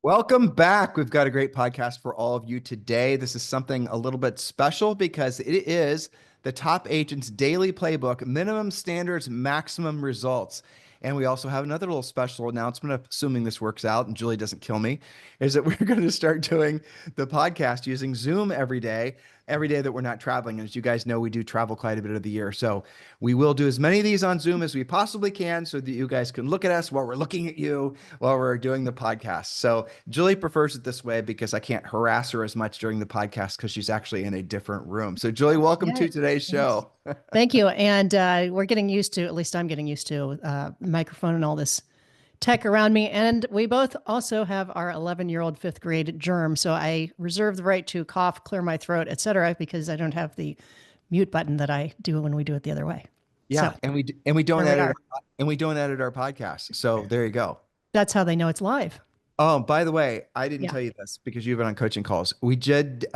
Welcome back. We've got a great podcast for all of you today. This is something a little bit special because it is the Top Agent's Daily Playbook, Minimum Standards, Maximum Results. And we also have another little special announcement, assuming this works out and Julie doesn't kill me, is that we're going to start doing the podcast using Zoom every day that we're not traveling. And as you guys know, we do travel quite a bit of the year. So we will do as many of these on Zoom as we possibly can so that you guys can look at us while we're looking at you while we're doing the podcast. So Julie prefers it this way because I can't harass her as much during the podcast because she's actually in a different room. So Julie, welcome Yeah, to today's thanks. show. Thank you. And we're getting used to, at least I'm getting used to microphone and all this tech around me. And we both also have our 11-year-old fifth grade germ. So I reserve the right to cough, clear my throat, etc., because I don't have the mute button that I do when we do it the other way. Yeah, So and we don't there we edit are. our podcast. So there you go. That's how they know it's live. Oh, by the way, I didn't Yeah. tell you this because you've been on coaching calls. We did,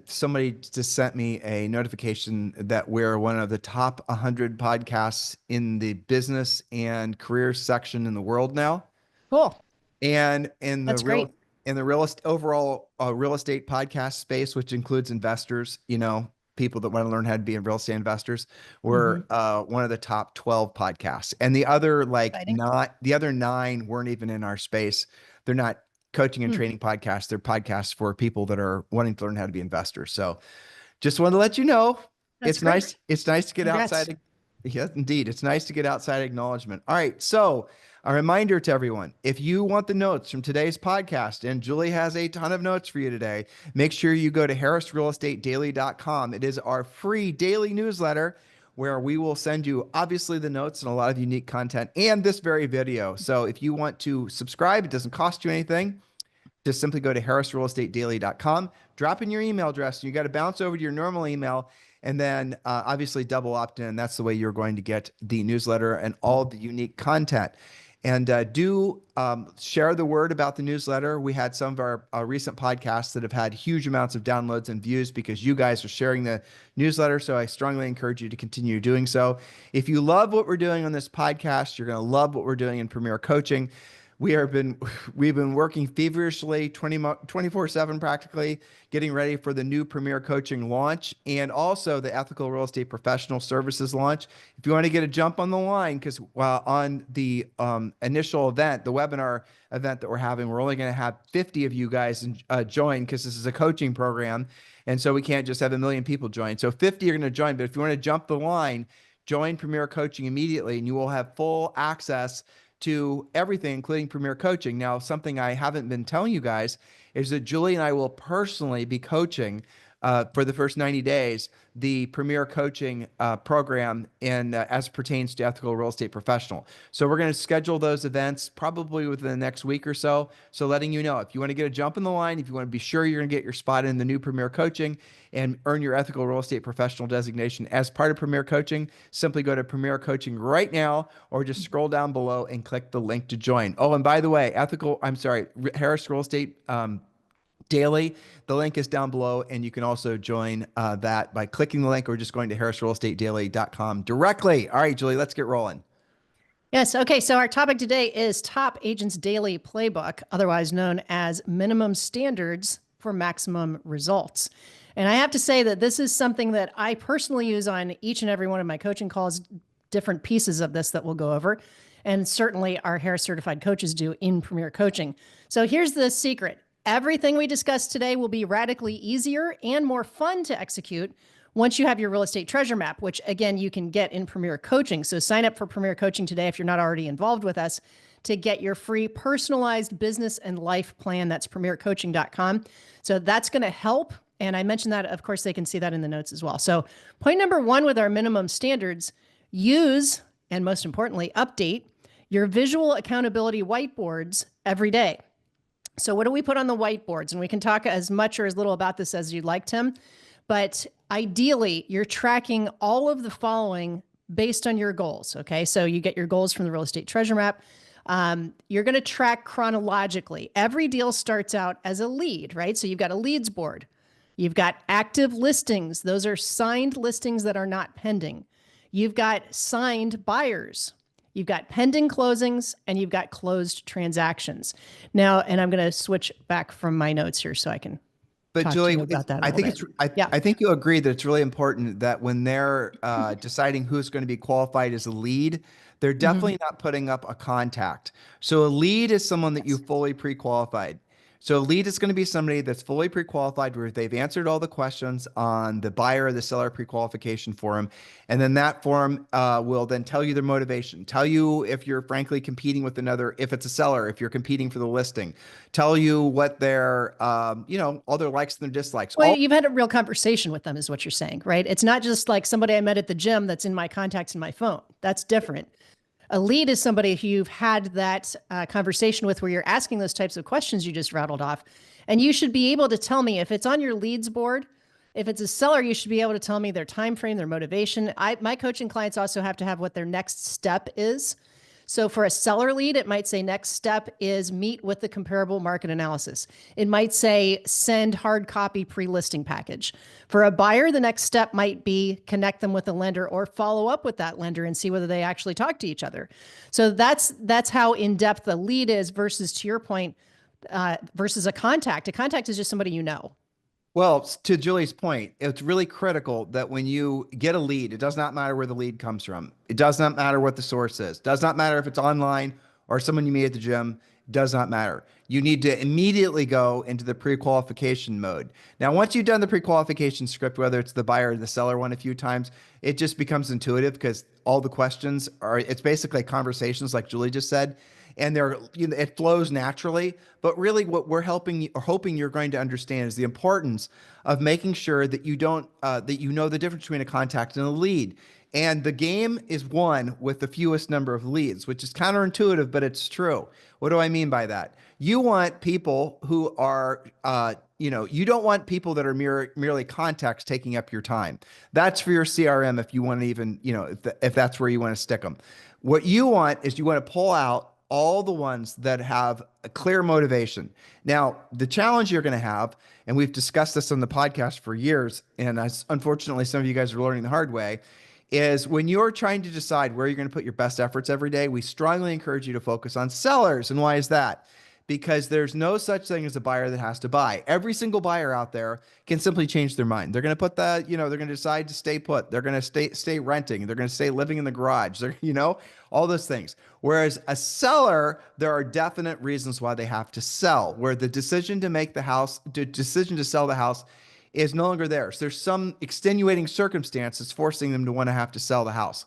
somebody just sent me a notification that we're one of the top 100 podcasts in the business and career section in the world now. Cool. And in the That's great. overall real estate podcast space, which includes investors, people that want to learn how to be real estate investors, we're Hmm. one of the top 12 podcasts. And the other Exciting. the other nine weren't even in our space. They're not coaching and Hmm. training podcasts. They're podcasts for people that are wanting to learn how to be investors. So just wanted to let you know That's great. it's nice to get Congrats. outside. Yes, indeed. It's nice to get outside acknowledgement. All right. So a reminder to everyone, if you want the notes from today's podcast, and Julie has a ton of notes for you today, make sure you go to harrisrealestatedaily.com. It is our free daily newsletter where we will send you obviously the notes and a lot of unique content and this very video. So if you want to subscribe, it doesn't cost you anything. Just simply go to harrisrealestatedaily.com, drop in your email address, and you got to bounce over to your normal email, and then obviously double opt in. That's the way you're going to get the newsletter and all the unique content. And do share the word about the newsletter. We had some of our recent podcasts that have had huge amounts of downloads and views because you guys are sharing the newsletter. So I strongly encourage you to continue doing so. If you love what we're doing on this podcast, you're going to love what we're doing in Premier Coaching. We've been working feverishly 24/7 practically, getting ready for the new Premier Coaching launch and also the Ethical Real Estate Professional Services launch. If you want to get a jump on the line, because on the initial event, the webinar event that we're having, we're only going to have 50 of you guys join because this is a coaching program. And so we can't just have 1 million people join. So 50 are going to join. But if you want to jump the line, join Premier Coaching immediately and you will have full access to everything, including Premier Coaching. Now, something I haven't been telling you guys is that Julie and I will personally be coaching for the first 90 days, the Premier Coaching program in as pertains to ethical real estate professional. So we're going to schedule those events probably within the next week or so. So letting you know, if you want to get a jump in the line, if you want to be sure you're going to get your spot in the new Premier Coaching and earn your ethical real estate professional designation as part of Premier Coaching, simply go to Premier Coaching right now or just scroll down below and click the link to join. Oh, and by the way, Harris Real Estate Daily. The link is down below, and you can also join that by clicking the link or just going to harrisrealestatedaily.com directly. All right, Julie, let's get rolling. Yes. Okay. So our topic today is Top Agents Daily Playbook, otherwise known as Minimum Standards for Maximum Results. And I have to say that this is something that I personally use on each and every one of my coaching calls, different pieces of this that we'll go over. And certainly our Harris certified coaches do in Premier Coaching. So here's the secret. Everything we discuss today will be radically easier and more fun to execute once you have your real estate treasure map, which again, you can get in Premier Coaching. So sign up for Premier Coaching today if you're not already involved with us to get your free personalized business and life plan. That's premiercoaching.com. So that's going to help. And I mentioned that, of course, they can see that in the notes as well. So point number one with our minimum standards, use, and most importantly, update your visual accountability whiteboards every day. So what do we put on the whiteboards? And we can talk as much or as little about this as you'd like, Tim. But ideally, you're tracking all of the following based on your goals. Okay. So you get your goals from the real estate treasure map. You're going to track chronologically. Every deal starts out as a lead, right? So you've got a leads board. You've got active listings. Those are signed listings that are not pending. You've got signed buyers. you've got pending closings, and you've got closed transactions. Now, and I'm going to switch back from my notes here so I can But talk to Julie, you about that a I little think bit. I, Yeah. I think you agree that it's really important that when they're deciding who's going to be qualified as a lead, they're Mhm. definitely not putting up a contact. So a lead is someone that you Yes. fully pre-qualified. So a lead is going to be somebody that's fully pre-qualified where they've answered all the questions on the buyer or the seller pre-qualification form. And then that form will then tell you their motivation, tell you if you're frankly competing with another, if it's a seller, if you're competing for the listing, tell you what their, all their likes and their dislikes. Well, All you've had a real conversation with them, is what you're saying, right? It's not just like somebody I met at the gym that's in my contacts in my phone. That's different. A lead is somebody who you've had that conversation with where you're asking those types of questions you just rattled off. And you should be able to tell me if it's on your leads board. If it's a seller, you should be able to tell me their time frame, their motivation. My coaching clients also have to have what their next step is. So for a seller lead, it might say next step is meet with the comparable market analysis. It might say send hard copy pre-listing package. For a buyer, the next step might be connect them with a lender or follow up with that lender and see whether they actually talk to each other. So that's how in-depth the lead is versus, to your point, versus a contact. A contact is just somebody you know. Well, to Julie's point, it's really critical that when you get a lead, it does not matter where the lead comes from. It does not matter what the source is. It does not matter if it's online or someone you meet at the gym. It does not matter. You need to immediately go into the pre-qualification mode. Now, once you've done the pre-qualification script, whether it's the buyer or the seller one a few times, it just becomes intuitive because all the questions are, it's basically conversations like Julie just said, and it flows naturally. But really what we're helping or hoping you're going to understand is the importance of making sure that you don't that you know the difference between a contact and a lead. And the game is won with the fewest number of leads, which is counterintuitive, but it's true. What do I mean by that? You want people who are you don't want people that are merely contacts taking up your time. That's for your CRM if you want to even, if that's where you want to stick them. What you want is you want to pull out all the ones that have a clear motivation. Now, the challenge you're going to have, and we've discussed this on the podcast for years, and unfortunately, some of you guys are learning the hard way, is when you're trying to decide where you're going to put your best efforts every day, we strongly encourage you to focus on sellers. And why is that? Because there's no such thing as a buyer that has to buy. Every single buyer out there can simply change their mind. They're going to put they're going to decide to stay put. They're going to stay renting. They're going to stay living in the garage. They're, all those things. Whereas a seller, there are definite reasons why they have to sell, where the decision to sell the house is no longer theirs. There's some extenuating circumstances forcing them to want to have to sell the house.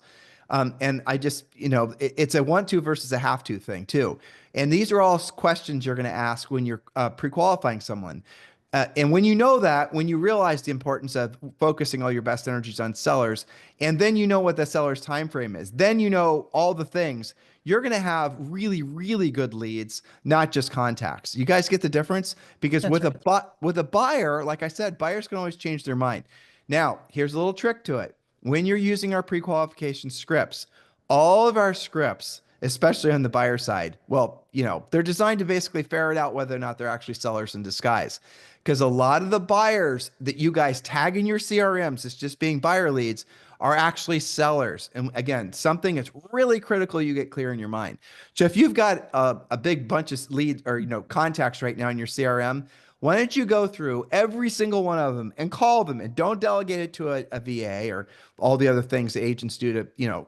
And I just, it's a want to versus a have to thing too. And these are all questions you're going to ask when you're pre-qualifying someone. And when you know that, when you realize the importance of focusing all your best energies on sellers, and then you know what the seller's time frame is, then you know all the things, you're going to have really, really good leads, not just contacts. You guys get the difference? Because That's right. with a buyer, like I said, buyers can always change their mind. Now, here's a little trick to it. When you're using our pre-qualification scripts, all of our scripts, especially on the buyer side, well, they're designed to basically ferret out whether or not they're actually sellers in disguise. Because a lot of the buyers that you guys tag in your CRMs as just being buyer leads are actually sellers. And again, something that's really critical you get clear in your mind. So if you've got a big bunch of leads or contacts right now in your CRM, why don't you go through every single one of them and call them, and don't delegate it to a VA or all the other things that agents do to,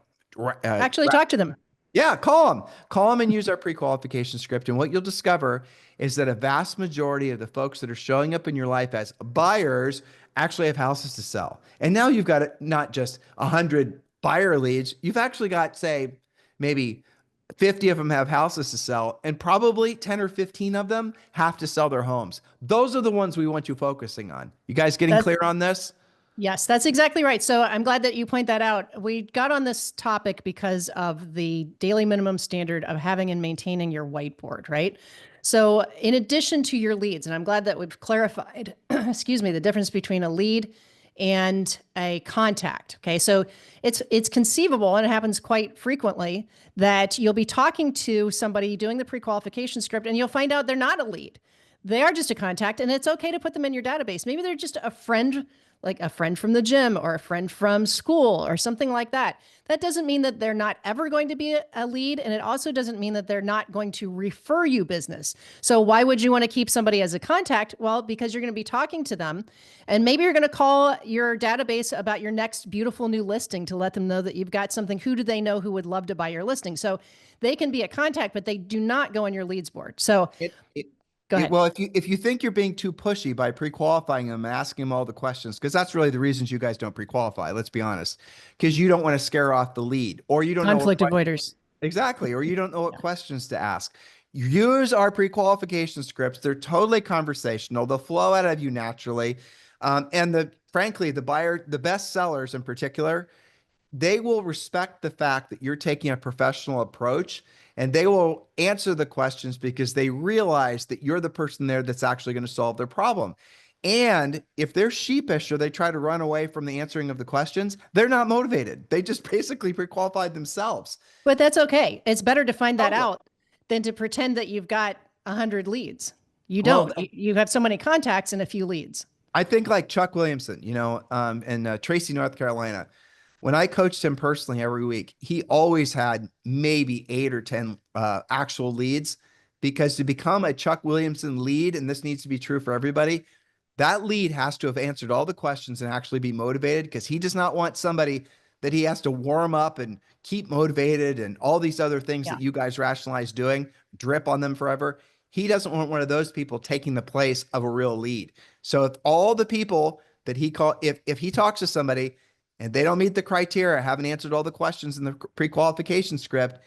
Actually talk to them. yeah, call them and use our pre-qualification script. And what you'll discover is that a vast majority of the folks that are showing up in your life as buyers actually have houses to sell. And now you've got not just 100 buyer leads, you've actually got, say, maybe 50 of them have houses to sell, and probably 10 or 15 of them have to sell their homes. Those are the ones we want you focusing on. You guys getting That's clear on this? Yes, that's exactly right. So I'm glad that you point that out. We got on this topic because of the daily minimum standard of having and maintaining your whiteboard, right? So in addition to your leads, and I'm glad that we've clarified, excuse me, the difference between a lead and a contact. Okay. So it's conceivable, and it happens quite frequently, that you'll be talking to somebody doing the pre-qualification script and you'll find out they're not a lead. They are just a contact, and it's okay to put them in your database. Maybe they're just a friend like a friend from the gym or a friend from school or something like that. That doesn't mean that they're not ever going to be a lead. And it also doesn't mean that they're not going to refer you business. So why would you want to keep somebody as a contact? Well, because you're going to be talking to them and maybe you're going to call your database about your next beautiful new listing to let them know that you've got something. Who do they know who would love to buy your listing? So they can be a contact, but they do not go on your leads board. So go ahead. Well, if you think you're being too pushy by pre-qualifying them and asking them all the questions, because that's really the reasons you guys don't pre-qualify, let's be honest, because you don't want to scare off the lead, or you don't know Conflict avoiders. exactly, or you don't know what questions to ask. Use our pre-qualification scripts. They're totally conversational. They'll flow out of you naturally. And frankly, the best sellers in particular, they will respect the fact that you're taking a professional approach, and they will answer the questions because they realize that you're the person there that's actually going to solve their problem. And if they're sheepish or they try to run away from the answering of the questions, they're not motivated. They just basically pre-qualified themselves. But that's okay. It's better to find that out than to pretend that you've got 100 leads. You don't. You have so many contacts and a few leads. I think like Chuck Williamson, in Tracy, North Carolina. When I coached him personally every week, he always had maybe 8 or 10 actual leads, because to become a Chuck Williamson lead, and this needs to be true for everybody, that lead has to have answered all the questions and actually be motivated, because he does not want somebody that he has to warm up and keep motivated and all these other things that you guys rationalize doing, drip on them forever. He doesn't want one of those people taking the place of a real lead. So if all the people that if he talks to somebody and they don't meet the criteria, haven't answered all the questions in the pre-qualification script,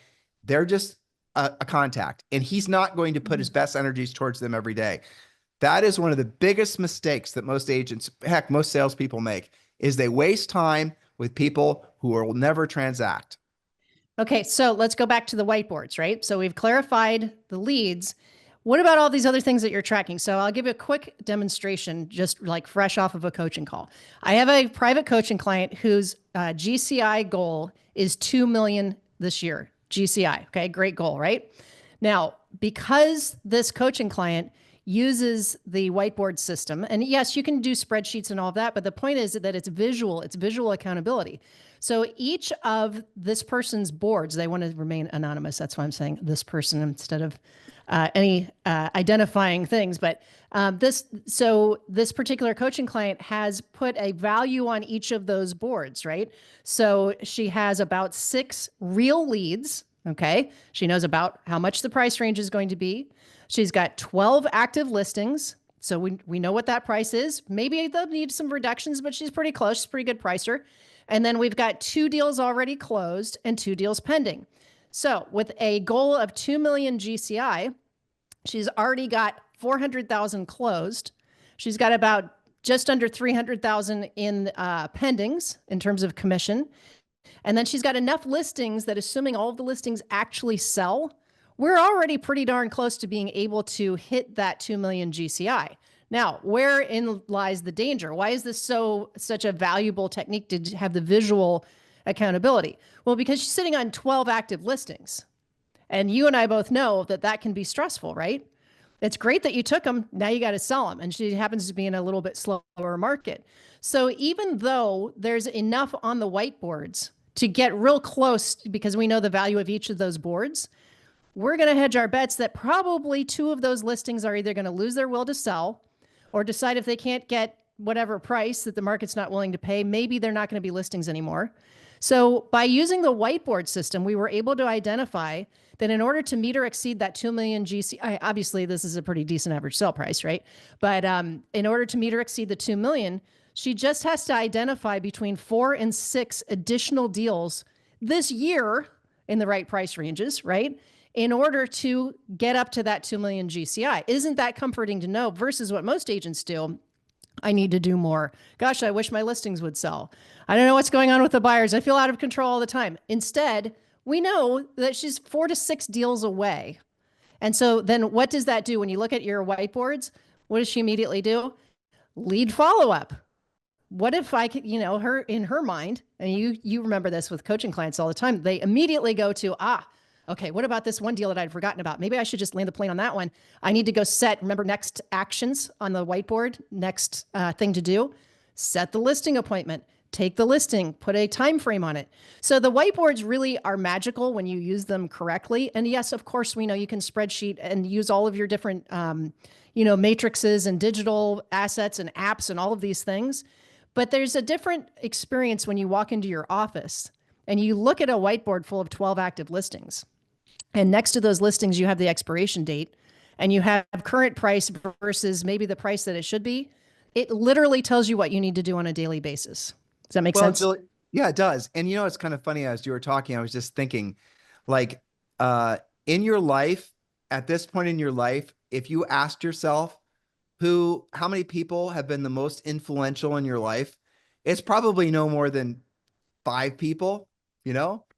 they're just a contact, and he's not going to put his best energies towards them every day. That is one of the biggest mistakes that most agents, heck, most salespeople make, is they waste time with people who will never transact. Okay, so let's go back to the whiteboards, right? So we've clarified the leads. What about all these other things that you're tracking? So I'll give you a quick demonstration, just like fresh off of a coaching call. I have a private coaching client whose GCI goal is 2 million this year. GCI, okay, great goal, right? Now, because this coaching client uses the whiteboard system, and yes, you can do spreadsheets and all of that, but the point is that it's visual accountability. So each of this person's boards, they want to remain anonymous. That's why I'm saying this person instead of any identifying things. But this particular coaching client has put a value on each of those boards, right? So she has about 6 real leads. Okay. She knows about how much the price range is going to be. She's got 12 active listings. So we know what that price is. Maybe they'll need some reductions, but she's pretty close. She's a pretty good pricer. And then we've got 2 deals already closed and 2 deals pending. So with a goal of 2 million GCI, she's already got 400,000 closed. She's got about just under 300,000 in pendings in terms of commission. And then she's got enough listings that, assuming all of the listings actually sell, we're already pretty darn close to being able to hit that 2 million GCI. Now, wherein lies the danger? Why is this such a valuable technique to have the visual accountability? Well, because she's sitting on 12 active listings. And you and I both know that that can be stressful, right? It's great that you took them. Now you got to sell them. And she happens to be in a little bit slower market. So even though there's enough on the whiteboards to get real close, because we know the value of each of those boards, we're going to hedge our bets that probably 2 of those listings are either going to lose their will to sell or decide if they can't get whatever price that the market's not willing to pay, maybe they're not going to be listings anymore. So by using the whiteboard system, we were able to identify that in order to meet or exceed that 2 million GCI, obviously this is a pretty decent average sale price, right? But in order to meet or exceed the 2 million, she just has to identify between 4 and 6 additional deals this year in the right price ranges, right? In order to get up to that 2 million GCI. Isn't that comforting to know versus what most agents do? I need to do more. Gosh, I wish my listings would sell. I don't know what's going on with the buyers. I feel out of control all the time. Instead, we know that she's 4 to 6 deals away. And so then what does that do? When you look at your whiteboards, what does she immediately do? Lead follow-up. What if I could, her in her mind, and you remember this with coaching clients all the time, they immediately go to, okay, what about this one deal that I'd forgotten about? Maybe I should just land the plane on that one. I need to go remember next actions on the whiteboard, next thing to do. set the listing appointment, take the listing, put a time frame on it. So the whiteboards really are magical when you use them correctly. And yes, of course, we know you can spreadsheet and use all of your different, matrices and digital assets and apps and all of these things. But there's a different experience when you walk into your office and you look at a whiteboard full of 12 active listings. And next to those listings, you have the expiration date and you have current price versus maybe the price that it should be. It literally tells you what you need to do on a daily basis. Does that make sense? Julie, yeah, it does. And it's kind of funny as you were talking, I was just thinking like, in your life, at this point in your life, if you asked yourself how many people have been the most influential in your life, it's probably no more than 5 people,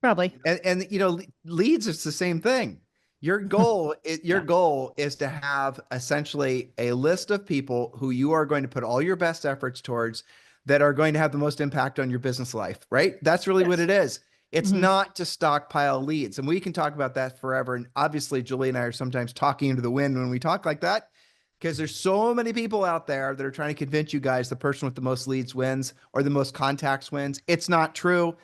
Probably. and leads, it's the same thing. Your goal is to have essentially a list of people who you are going to put all your best efforts towards that are going to have the most impact on your business life, right? That's really what it is. It's not to stockpile leads. And we can talk about that forever. And obviously, Julie and I are sometimes talking into the wind when we talk like that, because there's so many people out there that are trying to convince you guys the person with the most leads wins or the most contacts wins. It's not true.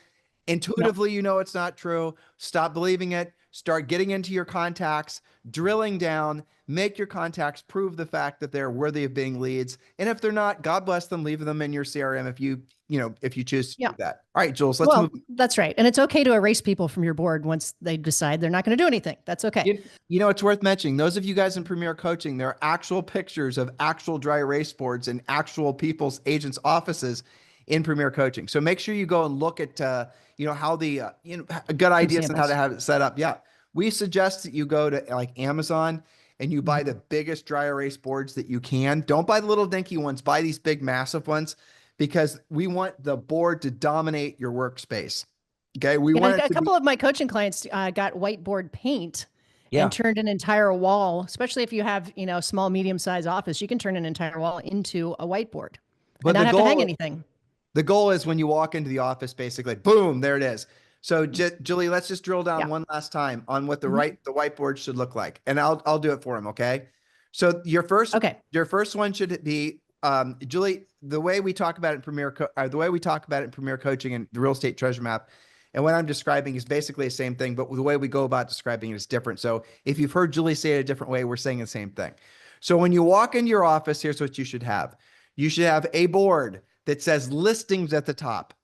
Intuitively, it's not true. Stop believing it. Start getting into your contacts, drilling down, make your contacts prove the fact that they're worthy of being leads. And if they're not, God bless them, leave them in your CRM if you choose to do that. All right, Jules, let's move. That's right. And it's okay to erase people from your board once they decide they're not going to do anything. That's okay. It's worth mentioning. Those of you guys in Premier Coaching, there are actual pictures of actual dry erase boards in actual people's agents' offices in Premier Coaching. So make sure you go and look at, how the, good ideas on how to have it set up. Yeah. We suggest that you go to like Amazon and you buy the biggest dry erase boards that you can. Don't buy the little dinky ones, buy these big, massive ones, because we want the board to dominate your workspace. Okay. A couple of my coaching clients got whiteboard paint and turned an entire wall, especially if you have, small, medium-sized office, you can turn an entire wall into a whiteboard and not have to hang anything. The goal is when you walk into the office, basically, boom, there it is. So Julie, let's just drill down one last time on what the whiteboard should look like. And I'll do it for him. Okay. So your first one should be, Julie, the way we talk about it in Premier Coaching and the Real Estate Treasure Map. And what I'm describing is basically the same thing, but the way we go about describing it is different. So if you've heard Julie say it a different way, we're saying the same thing. So when you walk into your office, here's what you should have. You should have a board that says listings at the top.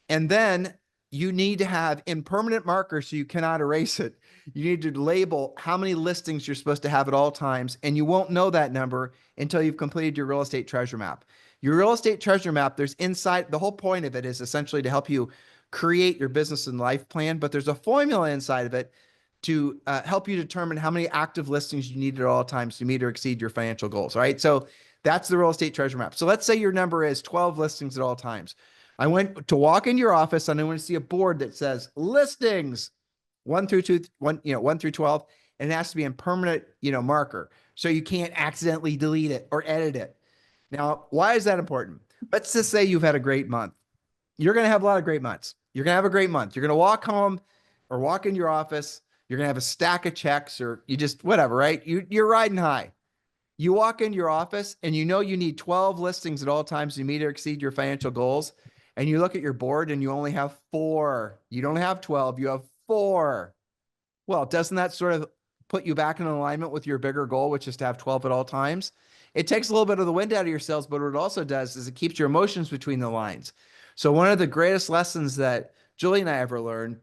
And then you need to have in permanent marker so you cannot erase it. You need to label how many listings you're supposed to have at all times. And you won't know that number until you've completed your real estate treasure map. Your real estate treasure map, the whole point of it is essentially to help you create your business and life plan, but there's a formula inside of it to help you determine how many active listings you need at all times to meet or exceed your financial goals. All right. So that's the real estate treasure map. So let's say your number is 12 listings at all times. I went to walk in your office and I want to see a board that says listings 1 through 12, and it has to be in permanent, marker. So you can't accidentally delete it or edit it. Now, why is that important? Let's just say you've had a great month. You're going to have a lot of great months. You're going to have a great month. You're going to walk home or walk in your office. You're going to have a stack of checks or you just, whatever, right? You're riding high. You walk into your office and you need 12 listings at all times to meet or exceed your financial goals. And you look at your board and you only have 4. You don't have 12, you have 4. Well, doesn't that sort of put you back in alignment with your bigger goal, which is to have 12 at all times? It takes a little bit of the wind out of your sails, but what it also does is it keeps your emotions between the lines. So one of the greatest lessons that Julie and I ever learned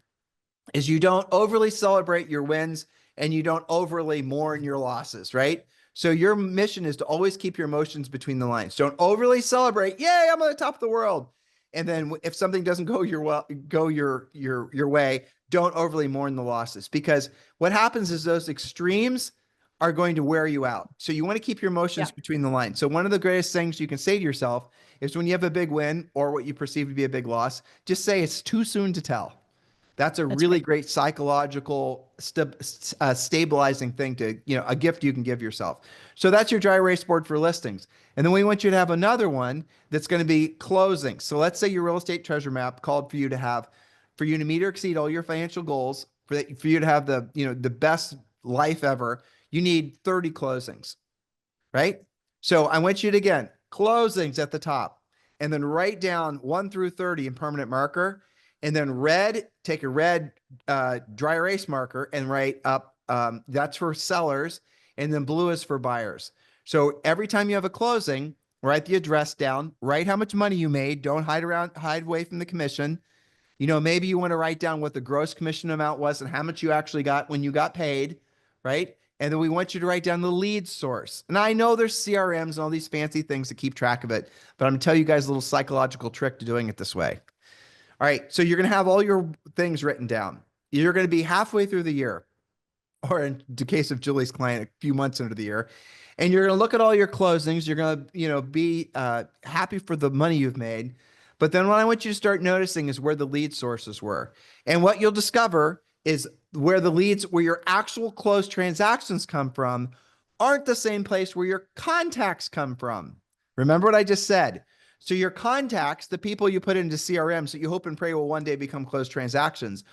is you don't overly celebrate your wins and you don't overly mourn your losses, right? So your mission is to always keep your emotions between the lines. Don't overly celebrate, yay, I'm on the top of the world. And then if something doesn't go your way, don't overly mourn the losses, because what happens is those extremes are going to wear you out. So you want to keep your emotions between the lines. So one of the greatest things you can say to yourself is when you have a big win or what you perceive to be a big loss, just say it's too soon to tell. That's really great psychological stabilizing thing to, a gift you can give yourself. So that's your dry erase board for listings. And then we want you to have another one that's going to be closing. So let's say your real estate treasure map called for you to meet or exceed all your financial goals, for you to have the best life ever. You need 30 closings, right? So I want you to, again, closings at the top. and then write down 1 through 30 in permanent marker, and then red, take a red dry erase marker and write up, that's for sellers, and then blue is for buyers. So every time you have a closing, write the address down, write how much money you made. Don't hide away from the commission. Maybe you want to write down what the gross commission amount was and how much you actually got when you got paid, right? And then we want you to write down the lead source. And I know there's CRMs and all these fancy things to keep track of it, but I'm going to tell you guys a little psychological trick to doing it this way. All right, so you're going to have all your things written down. You're going to be halfway through the year, or in the case of Julie's client, a few months into the year, and you're going to look at all your closings. You're going to, be happy for the money you've made. But then what I want you to start noticing is where the lead sources were. And what you'll discover is where your actual closed transactions come from aren't the same place where your contacts come from. Remember what I just said? So your contacts, the people you put into CRMs that you hope and pray will one day become closed transactions,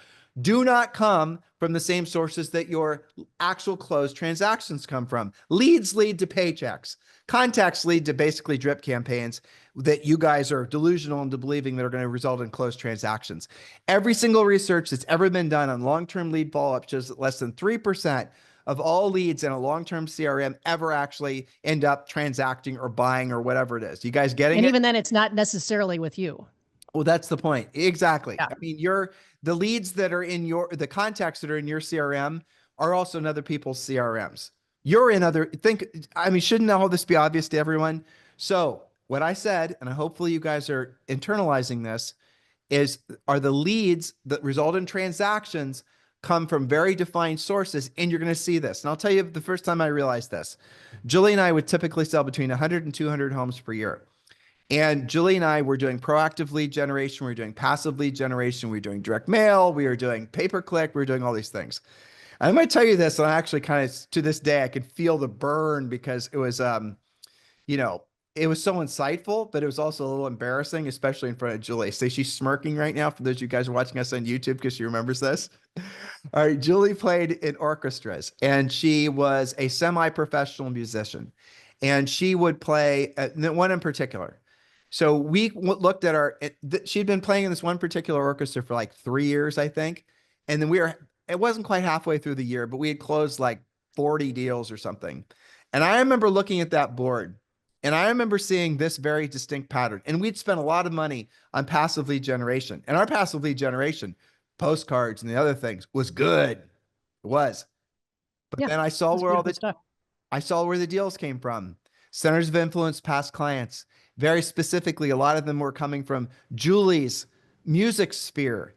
do not come from the same sources that your actual closed transactions come from. Leads lead to paychecks. Contacts lead to basically drip campaigns that you guys are delusional into believing that are going to result in closed transactions. Every single research that's ever been done on long-term lead follow-up shows that less than 3% of all leads in a long-term CRM ever actually end up transacting or buying or whatever it is. You guys getting it? And even then, it's not necessarily with you. Well, that's the point. Exactly. Yeah. I mean, the leads that are in the contacts that are in your CRM are also in other people's CRMs. Shouldn't all this be obvious to everyone? So what I said, and hopefully you guys are internalizing this, are the leads that result in transactions come from very defined sources, and you're going to see this. And I'll tell you the first time I realized this. Julie and I would typically sell between 100 and 200 homes per year. And Julie and I were doing proactive lead generation. We were doing passive lead generation. We were doing direct mail. We were doing pay-per-click. We were doing all these things. And I'm going to tell you this, and I actually kind of, to this day, I can feel the burn because it was, it was so insightful, but it was also a little embarrassing, especially in front of Julie. So she's smirking right now for those of you guys watching us on YouTube because she remembers this. All right, Julie played in orchestras, and she was a semi-professional musician, and she would play one in particular. So we looked at she'd been playing in this one particular orchestra for like 3 years, I think. And then it wasn't quite halfway through the year, but we had closed like 40 deals or something. And I remember looking at that board, and I remember seeing this very distinct pattern. And we'd spent a lot of money on passive lead generation. And our passive lead generation, postcards and the other things, was good. It was. But then I saw where the deals came from. Centers of influence, past clients. Very specifically, a lot of them were coming from Julie's music sphere.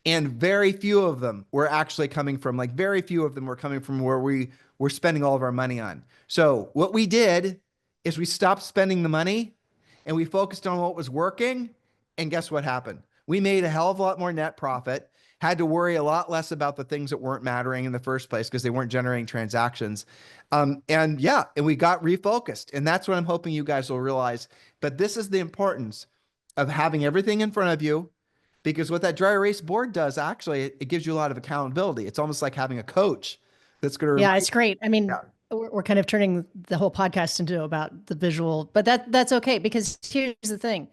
And very few of them were actually coming from, where we were spending all of our money on. So what we did is we stopped spending the money and we focused on what was working. And guess what happened? We made a hell of a lot more net profit, had to worry a lot less about the things that weren't mattering in the first place because they weren't generating transactions. And we got refocused. And that's what I'm hoping you guys will realize. But this is the importance of having everything in front of you, because what that dry erase board does, actually, it gives you a lot of accountability. It's almost like having a coach that's going to. Yeah, it's great. I mean, we're kind of turning the whole podcast into about the visual, but that's okay, because here's the thing.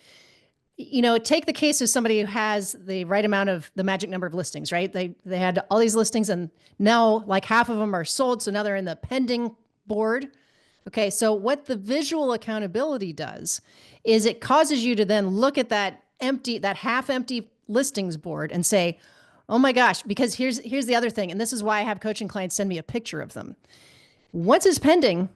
Take the case of somebody who has the right amount of the magic number of listings, right? They had all these listings, and now like half of them are sold. So now they're in the pending board. Okay. So what the visual accountability does is it causes you to then look at that half empty listings board and say, oh my gosh, because here's the other thing. And this is why I have coaching clients send me a picture of them. Once it's pending,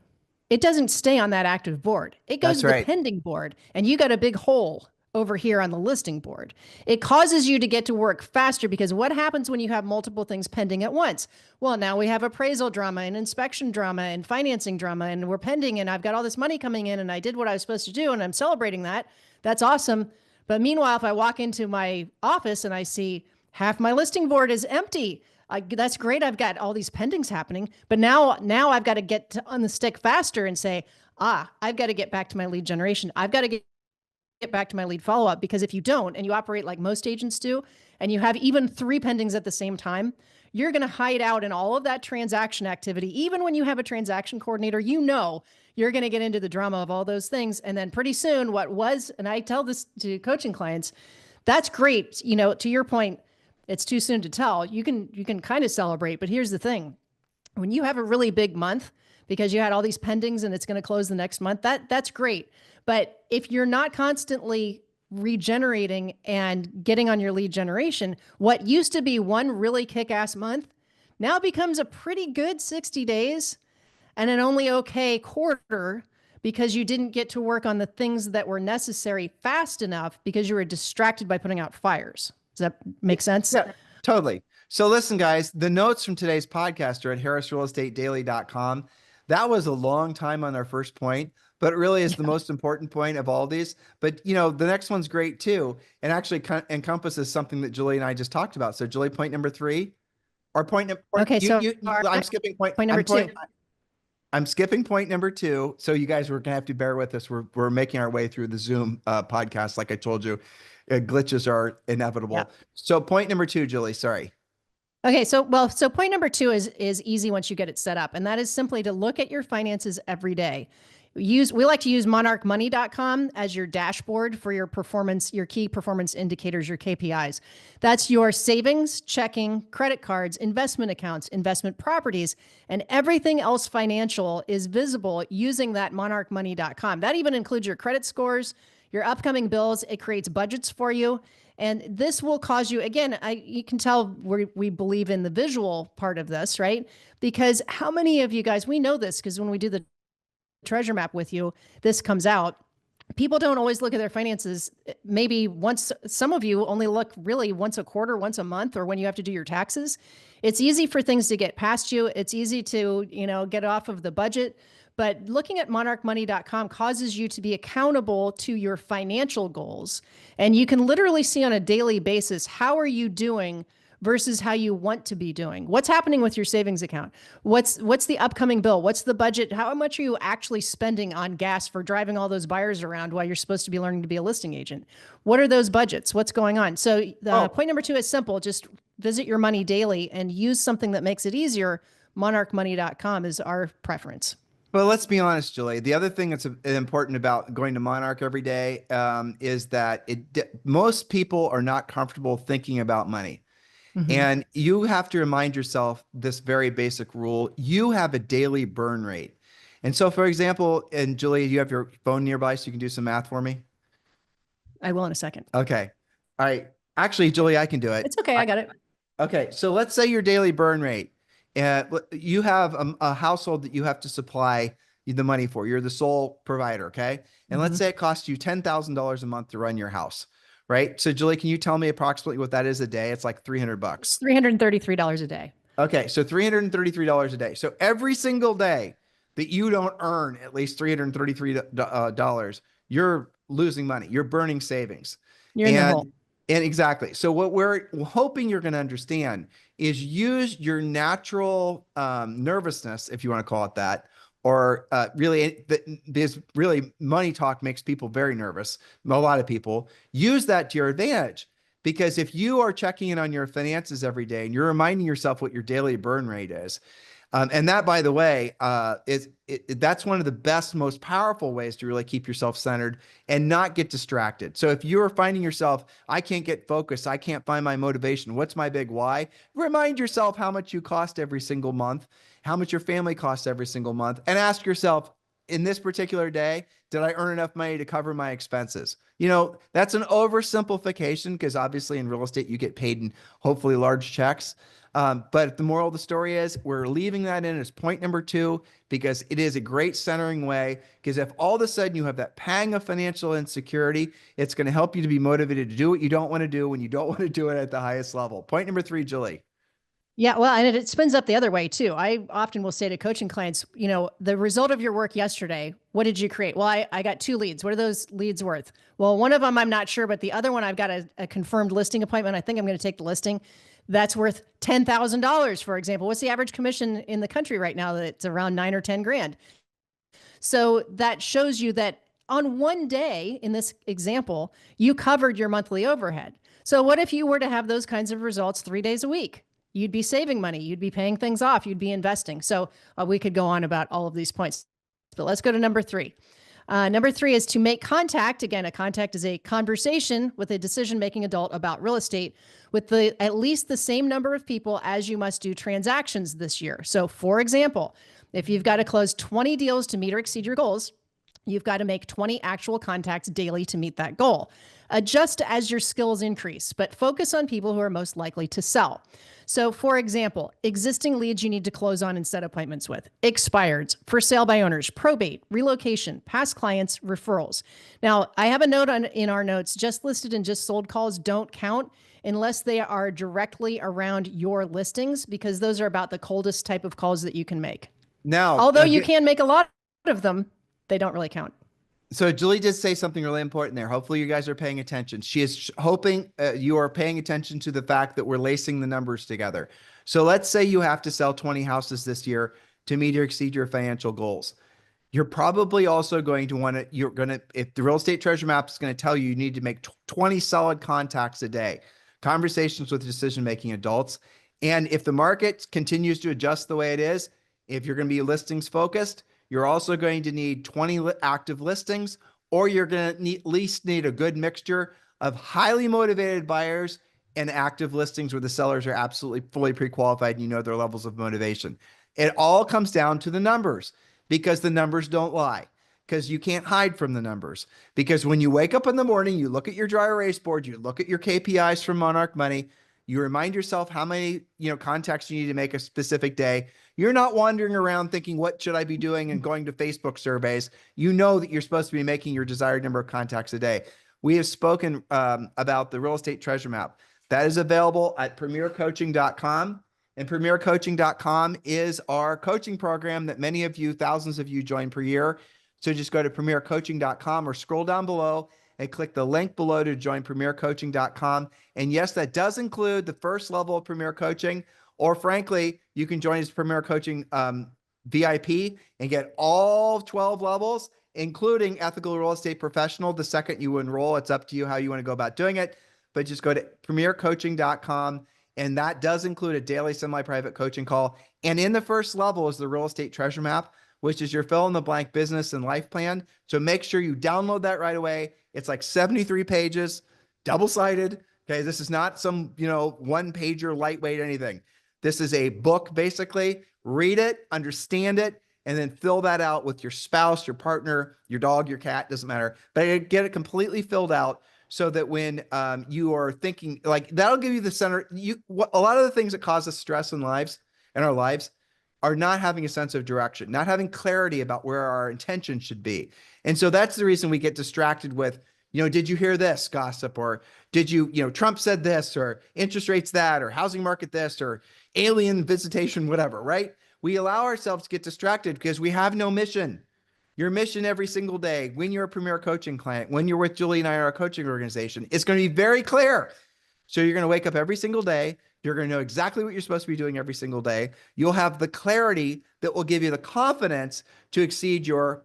it doesn't stay on that active board. It goes to the pending board, and you got a big hole over here on the listing board. It causes you to get to work faster, because what happens when you have multiple things pending at once? Well, now we have appraisal drama and inspection drama and financing drama, and we're pending, and I've got all this money coming in, and I did what I was supposed to do, and I'm celebrating that. That's awesome. But meanwhile, if I walk into my office and I see half my listing board is empty, that's great. I've got all these pendings happening, but now I've got to get on the stick faster and say, I've got to get back to my lead generation. I've got to get back to my lead follow-up, because if you don't, and you operate like most agents do, and you have even 3 pendings at the same time, you're going to hide out in all of that transaction activity. Even when you have a transaction coordinator, you know, you're going to get into the drama of all those things. And then pretty soon what was, and I tell this to coaching clients, that's great. You know, to your point, it's too soon to tell. You can kind of celebrate, but here's the thing. When you have a really big month because you had all these pendings and it's going to close the next month, that's great. But if you're not constantly regenerating and getting on your lead generation, what used to be one really kick-ass month now becomes a pretty good 60 days and an only okay quarter because you didn't get to work on the things that were necessary fast enough because you were distracted by putting out fires. Does that make sense? Yeah, totally. So listen, guys, the notes from today's podcast are at harrisrealestatedaily.com. That was a long time on our first point, but it really is the most important point of all these. But, you know, the next one's great too, and actually encompasses something that Julie and I just talked about. So Julie, point number 3, or okay, I'm skipping point number 2. I'm skipping point number 2. So you guys were gonna have to bear with us. We're making our way through the Zoom podcast. Like I told you, glitches are inevitable. Yeah. So point number 2, Julie, sorry. Okay, so point number 2 is easy once you get it set up, and that is simply to look at your finances every day. We like to use monarchmoney.com as your dashboard for your performance, your key performance indicators, your KPIs. That's your savings, checking, credit cards, investment accounts, investment properties, and everything else financial is visible using that monarchmoney.com. That even includes your credit scores, your upcoming bills. It creates budgets for you. And this will cause you, again, you can tell we believe in the visual part of this, right? Because how many of you guys, we know this because when we do the treasure map with you, this comes out. People don't always look at their finances. Maybe once, some of you only look really once a quarter, once a month, or when you have to do your taxes. It's easy for things to get past you. It's easy to, get off of the budget. But looking at monarchmoney.com causes you to be accountable to your financial goals. And you can literally see on a daily basis, how are you doing versus how you want to be doing? What's happening with your savings account? What's the upcoming bill? What's the budget? How much are you actually spending on gas for driving all those buyers around while you're supposed to be learning to be a listing agent? What are those budgets? What's going on? So point number 2 is simple. Just visit your money daily and use something that makes it easier. Monarchmoney.com is our preference. Well, let's be honest, Julie. The other thing that's important about going to Monarch every day is that most people are not comfortable thinking about money. Mm-hmm. And you have to remind yourself this very basic rule. You have a daily burn rate. And so, for example, and Julie, you have your phone nearby so you can do some math for me? I will in a second. Okay. All right. Actually, Julie, I can do it. It's okay. I got it. Okay. So let's say your daily burn rate. You have a household that you have to supply the money for. You're the sole provider, okay? And let's say it costs you $10,000 a month to run your house, right? So Julie, can you tell me approximately what that is a day? It's like $300. $333 a day. Okay, so $333 a day. So every single day that you don't earn at least $333, you're losing money. You're burning savings. You're in the hole. And exactly. So what we're hoping you're going to understand is use your natural nervousness, if you want to call it that, or because really money talk makes people very nervous. A lot of people use that to your advantage, because if you are checking in on your finances every day and you're reminding yourself what your daily burn rate is, and that, by the way, that's one of the best, most powerful ways to really keep yourself centered and not get distracted. So if you're finding yourself, I can't get focused, I can't find my motivation, what's my big why? Remind yourself how much you cost every single month, how much your family costs every single month, and ask yourself, in this particular day, did I earn enough money to cover my expenses? That's an oversimplification, because obviously in real estate, you get paid in hopefully large checks. But the moral of the story is we're leaving that in as point number 2, because it is a great centering way. Because if all of a sudden you have that pang of financial insecurity, it's going to help you to be motivated to do what you don't want to do when you don't want to do it at the highest level. Point number 3, Julie. Yeah, well, and it spins up the other way too. I often will say to coaching clients, the result of your work yesterday, what did you create? Well, I got 2 leads. What are those leads worth? Well, one of them I'm not sure, but the other one I've got a confirmed listing appointment. I think I'm going to take the listing. That's worth $10,000, for example. What's the average commission in the country right now? It's around 9 or 10 grand. So that shows you that on one day, in this example, you covered your monthly overhead. So what if you were to have those kinds of results 3 days a week? you'd be saving money, you'd be paying things off, you'd be investing. So we could go on about all of these points, but let's go to number 3. Number 3 is to make contact. Again, a contact is a conversation with a decision-making adult about real estate with at least the same number of people as you must do transactions this year. So for example, if you've got to close 20 deals to meet or exceed your goals, you've got to make 20 actual contacts daily to meet that goal. Adjust as your skills increase, but focus on people who are most likely to sell. So for example, existing leads you need to close on and set appointments with, expireds, for sale by owners, probate, relocation, past clients, referrals. Now, I have a note in our notes, just listed and just sold calls don't count unless they are directly around your listings, because those are about the coldest type of calls that you can make. Now, although you can make a lot of them, they don't really count. So Julie did say something really important there. Hopefully you guys are paying attention. She is hoping you are paying attention to the fact that we're lacing the numbers together. So let's say you have to sell 20 houses this year to meet or exceed your financial goals. You're probably also going to want to, if the real estate treasure map is going to tell you, you need to make 20 solid contacts a day, conversations with decision-making adults. And if the market continues to adjust the way it is, if you're going to be listings focused, you're also going to need 20 active listings, or you're going to at least need a good mixture of highly motivated buyers and active listings where the sellers are absolutely fully pre-qualified and you know their levels of motivation. It all comes down to the numbers, because the numbers don't lie, because you can't hide from the numbers. Because when you wake up in the morning, you look at your dry erase board, you look at your KPIs from Monarch Money, you remind yourself how many contacts you need to make a specific day. You're not wandering around thinking, what should I be doing, and going to Facebook surveys. You know that you're supposed to be making your desired number of contacts a day. We have spoken about the real estate treasure map. That is available at premiercoaching.com. And premiercoaching.com is our coaching program that many of you, thousands of you, join per year. So just go to premiercoaching.com or scroll down below and click the link below to join premiercoaching.com. And yes, that does include the first level of Premier Coaching, or frankly, you can join as Premier Coaching VIP and get all 12 levels, including Ethical Real Estate Professional. The second you enroll, it's up to you how you want to go about doing it, but just go to premiercoaching.com. And that does include a daily semi-private coaching call. And in the first level is the real estate treasure map, which is your fill-in-the-blank business and life plan. So make sure you download that right away. It's like 73 pages, double-sided. Okay, this is not some, one-pager, lightweight, anything. This is a book, basically. Read it, understand it, and then fill that out with your spouse, your partner, your dog, your cat, doesn't matter. But get it completely filled out so that when you are thinking, like, that'll give you the center. A lot of the things that cause us stress in our lives are not having a sense of direction, not having clarity about where our intention should be. And so that's the reason we get distracted with, did you hear this gossip, or did Trump said this, or interest rates that, or housing market this, or alien visitation, whatever, right? We allow ourselves to get distracted because we have no mission. Your mission every single day, when you're a Premier Coaching client, when you're with Julie and I, our coaching organization, it's going to be very clear. So you're going to wake up every single day. You're going to know exactly what you're supposed to be doing every single day. You'll have the clarity that will give you the confidence to exceed your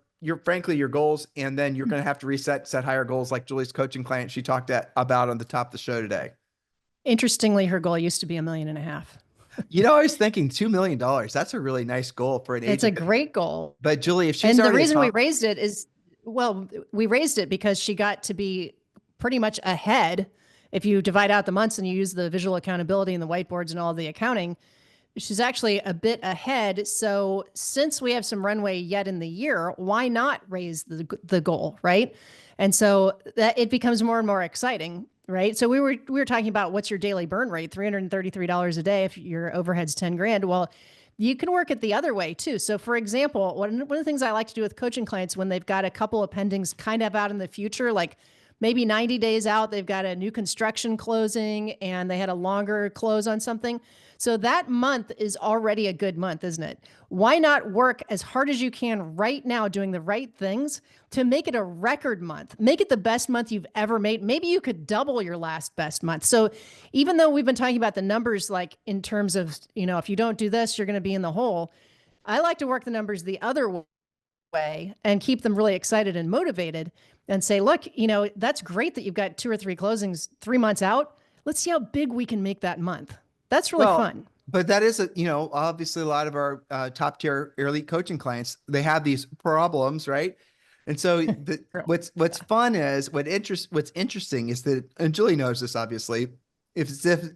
goals. And then you're going to have to set higher goals, like Julie's coaching client she talked about on the top of the show today. Interestingly, her goal used to be $1.5 million. I was thinking $2 million. That's a really nice goal for an agent. It's a great goal. But Julie, if she's and the reason we raised it is, we raised it because she got to be pretty much ahead. If you divide out the months and you use the visual accountability and the whiteboards and all the accounting, she's actually a bit ahead. So since we have some runway yet in the year, why not raise the goal, right? And so that it becomes more and more exciting, right? So we were talking about, what's your daily burn rate? $333 a day if your overhead's 10 grand. Well, you can work it the other way too. So for example, one of the things I like to do with coaching clients when they've got a couple of pendings kind of out in the future, like maybe 90 days out, they've got a new construction closing and they had a longer close on something. So that month is already a good month, isn't it? Why not work as hard as you can right now doing the right things to make it a record month? Make it the best month you've ever made. Maybe you could double your last best month. So even though we've been talking about the numbers, like in terms of, if you don't do this, you're going to be in the hole. I like to work the numbers the other way and keep them really excited and motivated and say, look, that's great that you've got 2 or 3 closings 3 months out. Let's see how big we can make that month. That's really fun. But that is, obviously a lot of our top tier elite coaching clients, they have these problems, right? And so Really. what's Yeah. fun is what's interesting is that, and Julie knows this obviously, if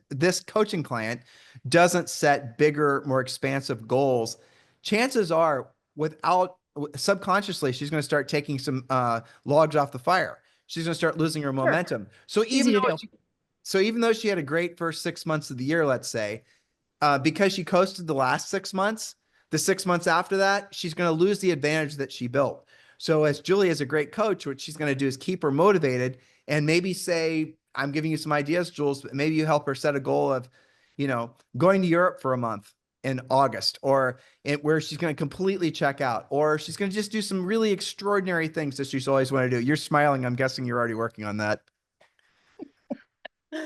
this coaching client doesn't set bigger, more expansive goals, chances are without subconsciously, she's going to start taking some logs off the fire. She's going to start losing her Sure. momentum. So Easy to do. even though she had a great first 6 months of the year, let's say, because she coasted the last 6 months, the 6 months after that, she's going to lose the advantage that she built. So as Julie is a great coach, what she's going to do is keep her motivated and maybe say, I'm giving you some ideas, Jules, but maybe you help her set a goal of, going to Europe for a month in August, or where she's going to completely check out, or she's going to just do some really extraordinary things that she's always wanted to do. You're smiling. I'm guessing you're already working on that.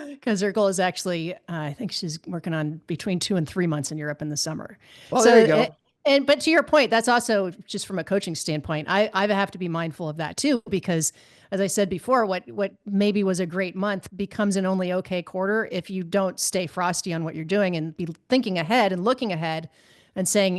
Because her goal is actually, I think she's working on between 2 and 3 months in Europe in the summer. Well, there you So, go. but to your point, that's also just from a coaching standpoint. I have to be mindful of that too, because as I said before, what maybe was a great month becomes an only okay quarter if you don't stay frosty on what you're doing and be thinking ahead and looking ahead and saying,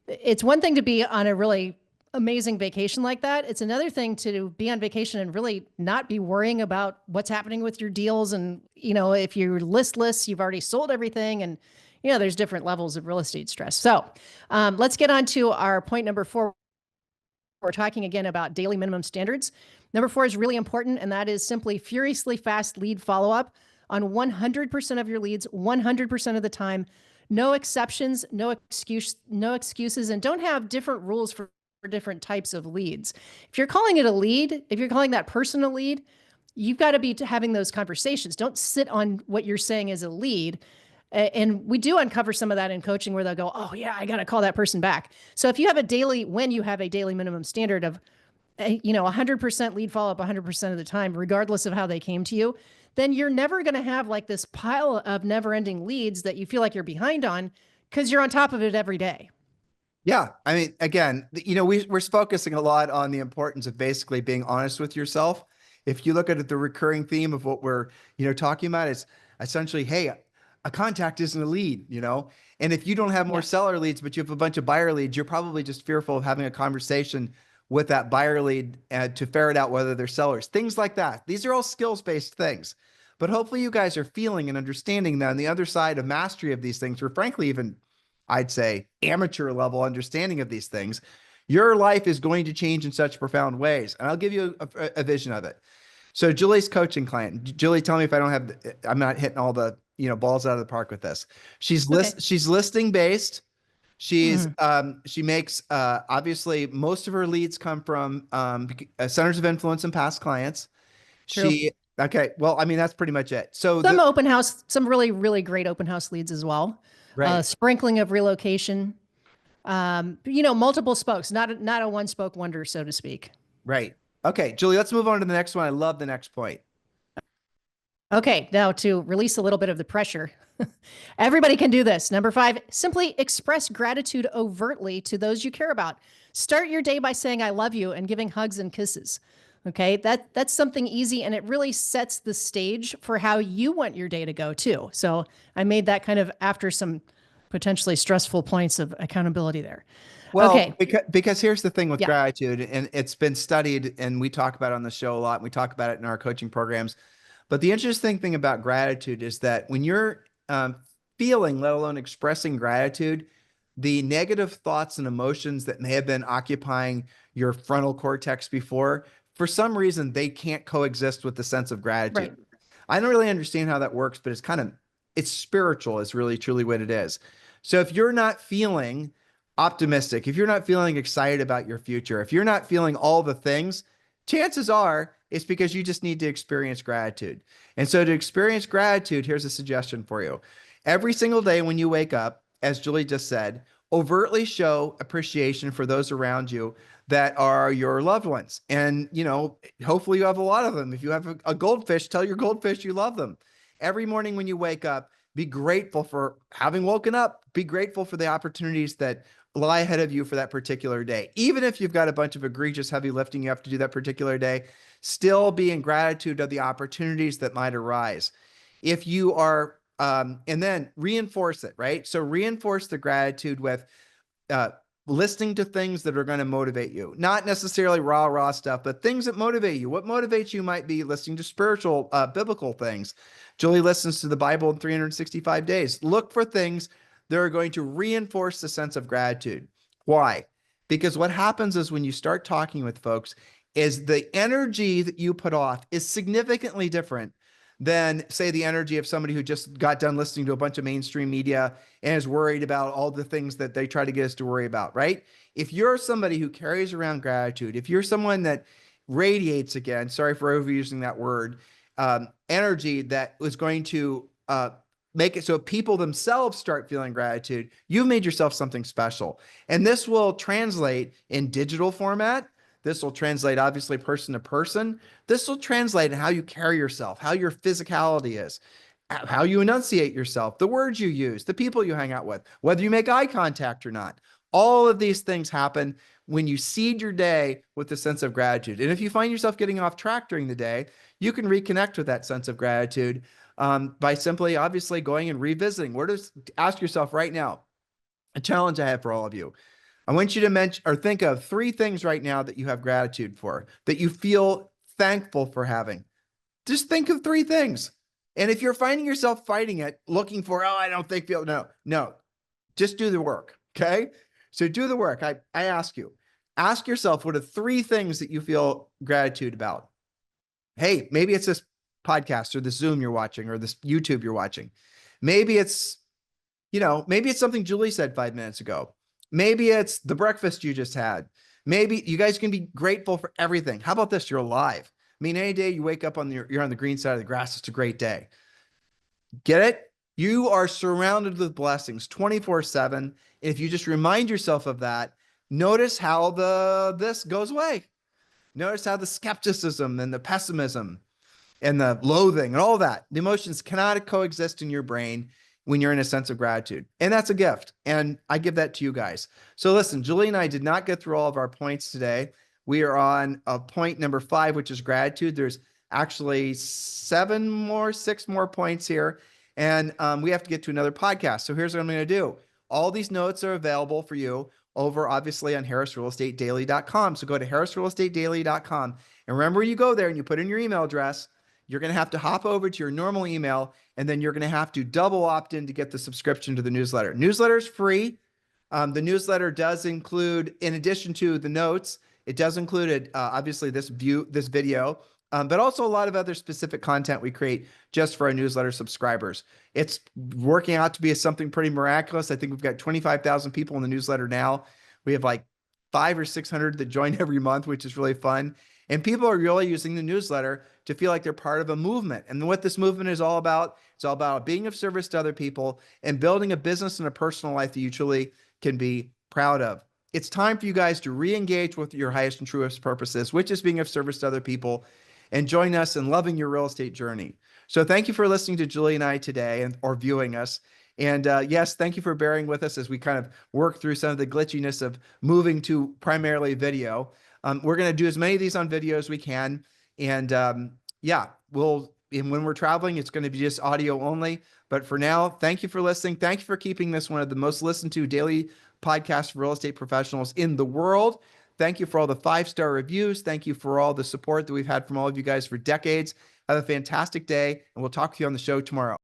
it's one thing to be on a really amazing vacation like that. It's another thing to be on vacation and really not be worrying about what's happening with your deals. And, if you're listless, you've already sold everything. And, there's different levels of real estate stress. So let's get on to our point number 4. We're talking again about daily minimum standards. Number 4 is really important, and that is simply furiously fast lead follow-up on 100% of your leads, 100% of the time. No exceptions, no excuses, and don't have different rules for different types of leads. If you're calling it a lead, if you're calling that person a lead, you've got to be having those conversations. Don't sit on what you're saying as a lead. And we do uncover some of that in coaching where they'll go, oh yeah, I got to call that person back. So if you have when you have a daily minimum standard of, 100% lead follow-up 100% of the time, regardless of how they came to you, then you're never going to have like this pile of never-ending leads that you feel like you're behind on because you're on top of it every day. Yeah. I mean, again, we're focusing a lot on the importance of basically being honest with yourself. If you look at it, the recurring theme of what we're, talking about is essentially, hey, a contact isn't a lead. And if you don't have more Yeah. seller leads, but you have a bunch of buyer leads, you're probably just fearful of having a conversation with that buyer lead to ferret out whether they're sellers, things like that. These are all skills-based things. But hopefully you guys are feeling and understanding that on the other side of mastery of these things, or frankly, even I'd say amateur level understanding of these things, your life is going to change in such profound ways. And I'll give you a vision of it. So Julie's coaching client. Julie, tell me if I'm not hitting all the, balls out of the park with this. She's Okay. she's listing based. Mhm. She makes, obviously most of her leads come from centers of influence and past clients. True. Okay. Well, I mean, that's pretty much it. So Some open house, some really, really great open house leads as well. right, Sprinkling of relocation. Multiple spokes, not a one spoke wonder, so to speak. right. Okay, Julie, let's move on to the next one. I love the next point. Okay, now to release a little bit of the pressure. Everybody can do this. Number 5, simply express gratitude overtly to those you care about. Start your day by saying I love you and giving hugs and kisses. Okay, that's something easy, and it really sets the stage for how you want your day to go too. So I made that kind of after some potentially stressful points of accountability there. Well, Okay. because here's the thing with Yeah. gratitude, and it's been studied, and we talk about it on the show a lot. And we talk about it in our coaching programs. But the interesting thing about gratitude is that when you're feeling, let alone expressing gratitude, the negative thoughts and emotions that may have been occupying your frontal cortex before, for some reason, they can't coexist with the sense of gratitude. Right. I don't really understand how that works, but it's spiritual, is really truly what it is. So if you're not feeling optimistic, if you're not feeling excited about your future, if you're not feeling all the things, chances are it's because you just need to experience gratitude. And so to experience gratitude, here's a suggestion for you. Every single day when you wake up, as Julie just said, overtly show appreciation for those around you that are your loved ones. And, hopefully you have a lot of them. If you have a goldfish, tell your goldfish you love them. Every morning when you wake up, be grateful for having woken up. Be grateful for the opportunities that lie ahead of you for that particular day. Even if you've got a bunch of egregious heavy lifting you have to do that particular day, still be in gratitude of the opportunities that might arise. If you are And then reinforce it, right? So reinforce the gratitude with uh, listening to things that are going to motivate you, not necessarily rah stuff, but things that motivate you. What motivates you might be listening to spiritual, biblical things. Julie listens to the Bible in 365 days. Look for things that are going to reinforce the sense of gratitude. Why? Because what happens is when you start talking with folks is the energy that you put off is significantly different than, say, the energy of somebody who just got done listening to a bunch of mainstream media and is worried about all the things that they try to get us to worry about, right? If you're somebody who carries around gratitude, if you're someone that radiates, again, sorry for overusing that word, energy that was going to make it so people themselves start feeling gratitude, you've made yourself something special. And this will translate in digital format. This will translate, obviously, person to person. This will translate in how you carry yourself, how your physicality is, how you enunciate yourself, the words you use, the people you hang out with, whether you make eye contact or not. All of these things happen when you seed your day with a sense of gratitude. And if you find yourself getting off track during the day, you can reconnect with that sense of gratitude by simply, obviously, going and revisiting. Ask yourself right now, a challenge I have for all of you. I want you to mention or think of 3 things right now that you have gratitude for, that you feel thankful for having. Just think of 3 things. And if you're finding yourself fighting it, looking for, oh, I don't think, no, just do the work. Okay. So do the work. I ask yourself, what are 3 things that you feel gratitude about? Hey, maybe it's this podcast or the Zoom you're watching or this YouTube you're watching. Maybe it's, maybe it's something Julie said 5 minutes ago. Maybe it's the breakfast you just had. Maybe you guys can be grateful for everything. How about this? You're alive. I mean, any day you wake up you're on the green side of the grass, it's a great day. Get it? You are surrounded with blessings 24/7. If you just remind yourself of that, notice how this goes away. Notice how the skepticism and the pessimism and the loathing and all that, the emotions cannot coexist in your brain when you're in a sense of gratitude. And that's a gift. And I give that to you guys. So listen, Julie and I did not get through all of our points today. We are on point number 5, which is gratitude. There's actually 6 more points here. And we have to get to another podcast. So here's what I'm going to do. All these notes are available for you over, obviously, on harrisrealestatedaily.com. So go to harrisrealestatedaily.com. And remember, when you go there and you put in your email address, you're going to have to hop over to your normal email, and then you're going to have to double opt in to get the subscription to the newsletter. Newsletter is free. The newsletter does include, in addition to the notes, it does include, obviously, this video, but also a lot of other specific content we create just for our newsletter subscribers. It's working out to be something pretty miraculous. I think we've got 25,000 people in the newsletter now. We have like 500 or 600 that join every month, which is really fun. And people are really using the newsletter to feel like they're part of a movement. And what this movement is all about, it's all about being of service to other people and building a business and a personal life that you truly can be proud of. It's time for you guys to re-engage with your highest and truest purposes, which is being of service to other people, and join us in loving your real estate journey. So thank you for listening to Julie and I today or viewing us. And yes, thank you for bearing with us as we kind of work through some of the glitchiness of moving to primarily video. We're going to do as many of these on video as we can. And yeah, and when we're traveling, it's going to be just audio only. But for now, thank you for listening. Thank you for keeping this one of the most listened to daily podcasts for real estate professionals in the world. Thank you for all the 5-star reviews. Thank you for all the support that we've had from all of you guys for decades. Have a fantastic day, and we'll talk to you on the show tomorrow.